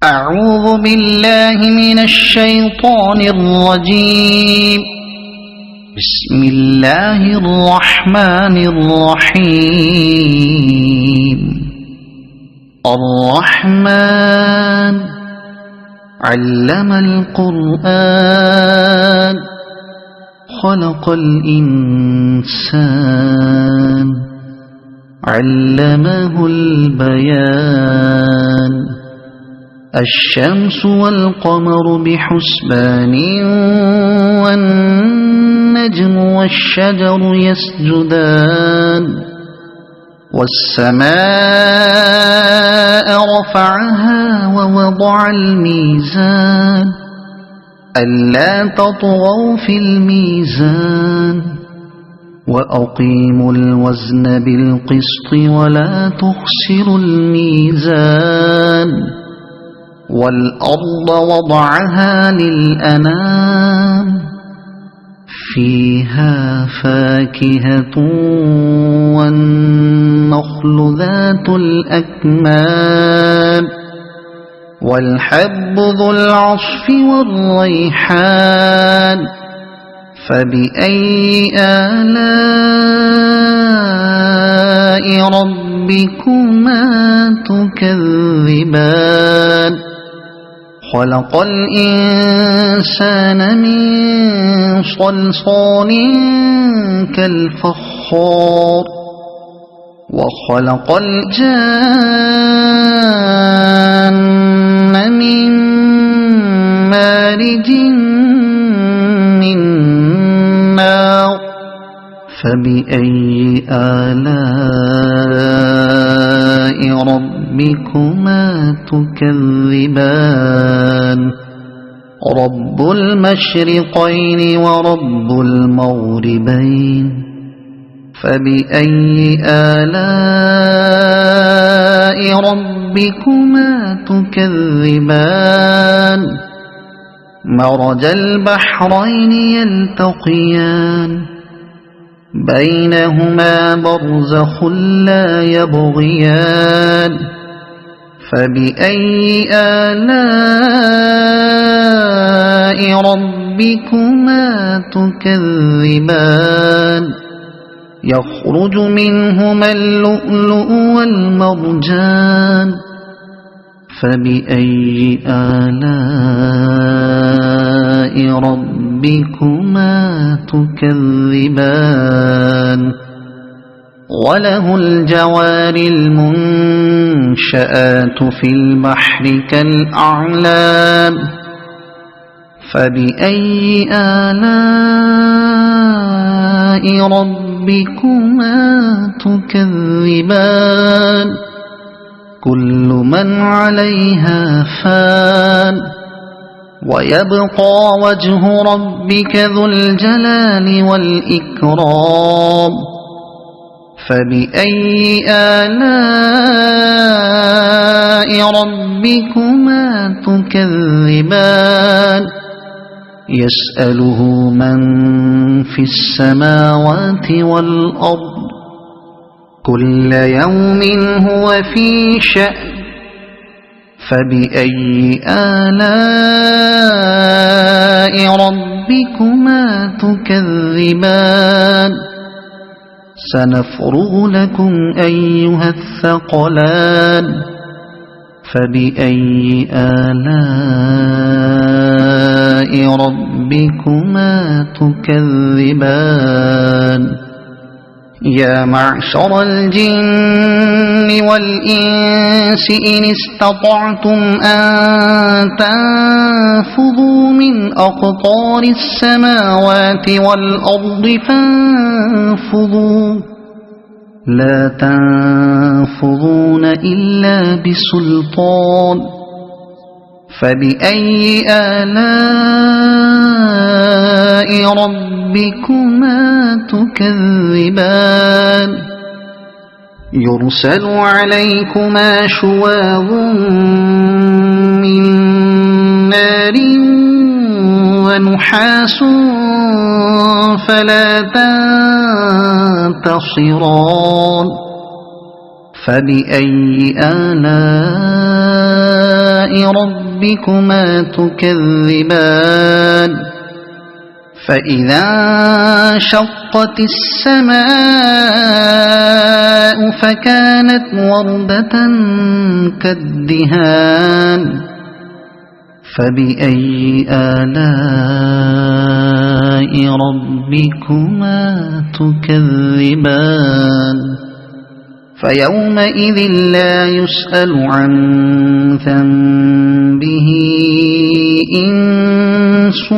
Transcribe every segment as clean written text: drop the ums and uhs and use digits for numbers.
أعوذ بالله من الشيطان الرجيم. بسم الله الرحمن الرحيم. الرحمن علم القرآن خلق الإنسان علمه البيان. الشمس والقمر بحسبان والنجم والشجر يسجدان. والسماء رفعها ووضع الميزان ألا تطغوا في الميزان وأقيموا الوزن بالقسط ولا تخسروا الميزان. والأرض وضعها للأنام فيها فاكهة والنخل ذات الأكمام والحب ذو العصف والريحان. فبأي آلاء ربكما تكذبان. خلق الإنسان من صلصال كالفخار وخلق الجان من مارج من نار. فبأي آلاء ربكما تكذبان. رب المشرقين ورب المغربين. فبأي آلاء ربكما تكذبان. مرج البحرين يلتقيان بينهما برزخ لا يبغيان. فبأي آلاء ربكما تكذبان. يخرج منهما اللؤلؤ والمرجان. فبأي آلاء ربكما تكذبان. وله الجوار المنشآت في البحر كالأعلام. فبأي آلاء ربكما تكذبان. كل من عليها فان ويبقى وجه ربك ذو الجلال والإكرام. فبأي آلاء ربكما تكذبان. يسأله من في السماوات والأرض كل يوم هو في شأن. فبأي آلاء ربكما تكذبان. سنفرغ لكم أيها الثقلان. فبأي آلاء ربكما تكذبان. يا معشر الجن والإنس إن استطعتم أن تنفذوا من أقطار السماوات والأرض فانفذوا لا تنفذون إلا بسلطان. فبأي آلاء ربكما تكذبان. يرسل عليكما شواظ من نار ونحاس فلا تنتصران. فبأي آلاء ربكما تكذبان فإذا انشقت السماء فكانت وردة كالدهان فبأي آلاء ربكما تكذبان فيومئذ لا يسأل عن ذنبه إنس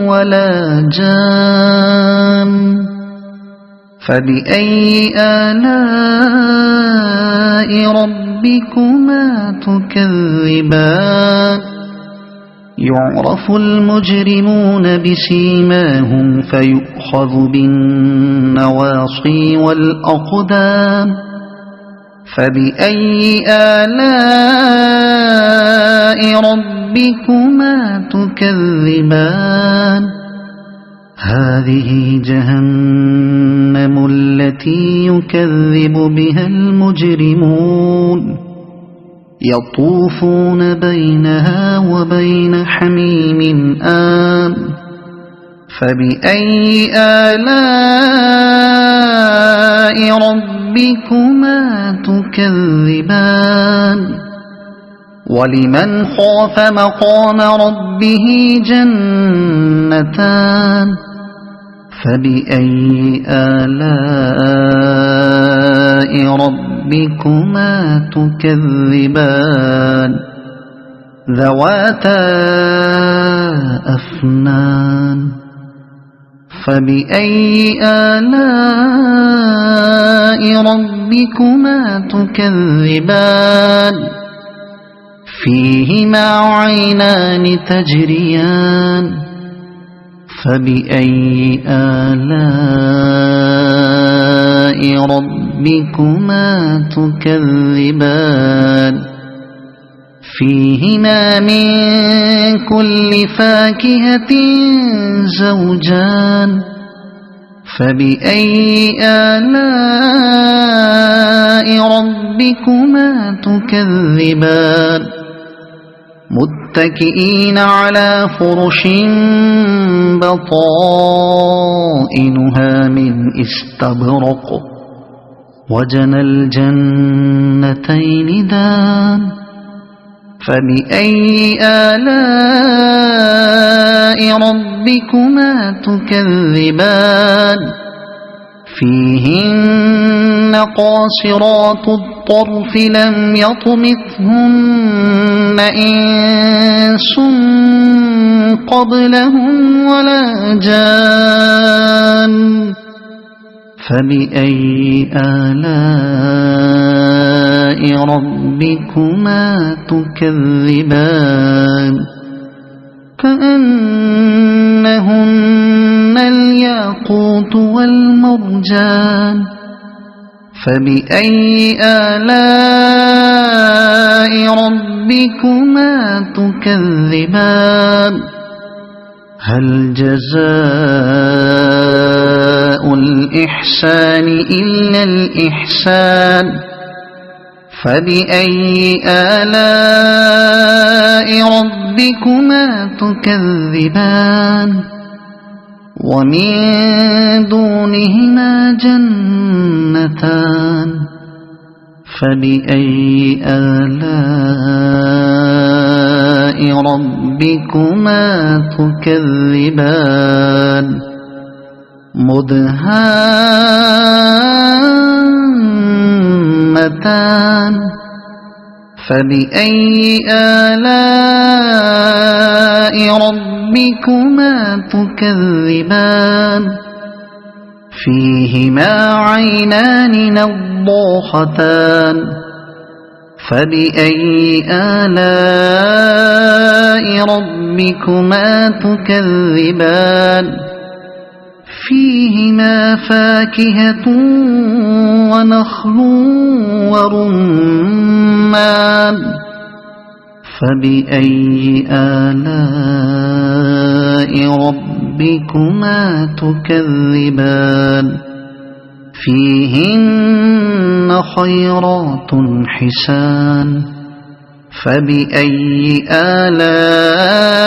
ولا جان فبأي آلاء ربكما تكذبان يعرف المجرمون بسيماهم فيؤخذ بالنواصي والأقدام فبأي آلاء ربكما تكذبان هذه جهنم التي يكذب بها المجرمون يطوفون بينها وبين حميم آن فبأي آلاء ربكما تكذبان ولمن خاف مقام ربه جنتان فبأي آلاء ربكما تكذبان ذواتا أفنان فبأي آلاء ربكما تكذبان فيهما عينان تجريان فبأي آلاء ربكما تكذبان فيهما من كل فاكهة زوجان فبأي آلاء ربكما تكذبان متكئين على فرش بطائنها من استبرق وجنى الجنتين دان فبأي آلاء ربكما تكذبان فيهن قاصرات الطرف لم يطمثهن إنس قبلهم ولا جان فبأي آلاء ربكما تكذبان كأنهن الياقوت والمرجان فبأي آلاء ربكما تكذبان هل جزاء الإحسان إلا الإحسان فبأي آلاء ربكما تكذبان ومن دونهما جنتان فبأي آلاء ربكما تكذبان مدهامتان فبأي آلاء ربكما تكذبان فيهما عينان نضاختان فبأي آلاء ربكما تكذبان فيهما فاكهة ونخل ورمان فبأي آلاء ربكما تكذبان فيهن خيرات حسان فبأي آلاء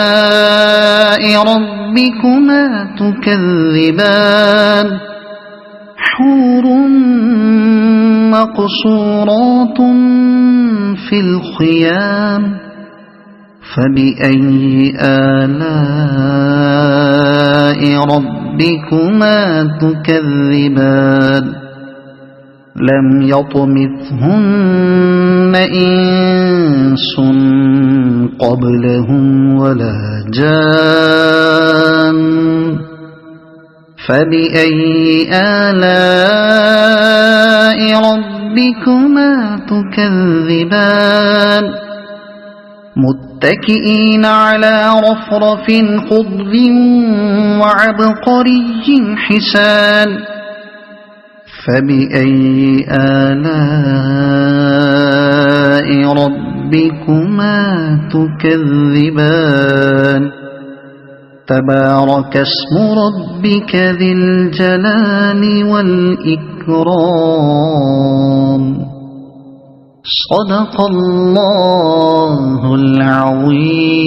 ربكما تكذبان حور مقصورات في الخيام فبأي آلاء ربكما تكذبان لم يطمثهن إنس قبلهم ولا جان فبأي آلاء ربكما تكذبان متكئين على رفرف خضر وعبقري حسان فبأي آلاء ربكما تكذبان تبارك اسم ربك ذي الجلال والإكرام صدق الله العظيم.